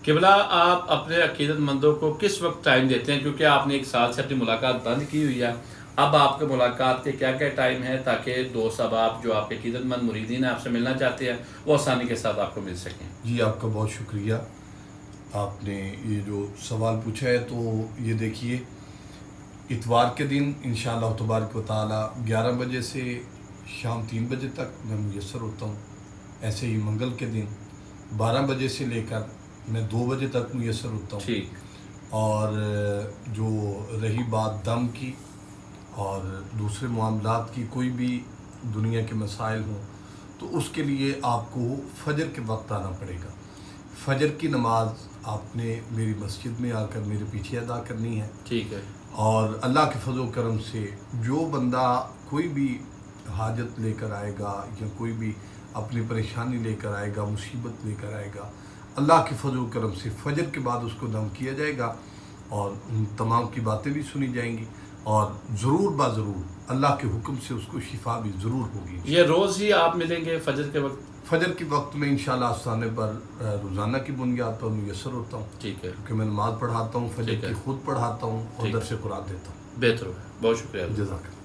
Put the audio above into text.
قبلہ آپ اپنے عقیدت مندوں کو کس وقت ٹائم دیتے ہیں؟ کیونکہ آپ نے 1 سال سے اپنی ملاقات بند کی ہوئی ہے، اب آپ کے ملاقات کے کیا کیا ٹائم ہے تاکہ دوست احباب جو آپ کے عقیدت مند مریدین آپ سے ملنا چاہتے ہیں وہ آسانی کے ساتھ آپ کو مل سکیں؟ جی آپ کا بہت شکریہ، آپ نے یہ جو سوال پوچھا ہے تو یہ دیکھیے، اتوار کے دن انشاءاللہ تبارک و تعالی 11 بجے سے شام 3 بجے تک میں میسر ہوتا ہوں. ایسے ہی منگل کے دن 12 بجے سے لے کر میں 2 بجے تک میسر ہوتا ہوں. ٹھیک. اور جو رہی بات دم کی اور دوسرے معاملات کی، کوئی بھی دنیا کے مسائل ہوں تو اس کے لیے آپ کو فجر کے وقت آنا پڑے گا. فجر کی نماز آپ نے میری مسجد میں آ کر میرے پیچھے ادا کرنی ہے. ٹھیک ہے. اور اللہ کے فضل و کرم سے جو بندہ کوئی بھی حاجت لے کر آئے گا یا کوئی بھی اپنی پریشانی لے کر آئے گا، مصیبت لے کر آئے گا، اللہ کے فضل و کرم سے فجر کے بعد اس کو دم کیا جائے گا اور ان تمام کی باتیں بھی سنی جائیں گی اور ضرور ضرور اللہ کے حکم سے اس کو شفا بھی ضرور ہوگی. یہ روز ہی آپ ملیں گے فجر کے وقت؟ فجر کے وقت میں انشاءاللہ آستانے پر روزانہ کی بنیاد پر میسر ہوتا ہوں. ٹھیک ہے. کیونکہ میں نماز پڑھاتا ہوں، فجر کی خود پڑھاتا ہوں اور درس قرآن دیتا ہوں. بہتر ہے. بہت شکریہ. جزاک اللہ.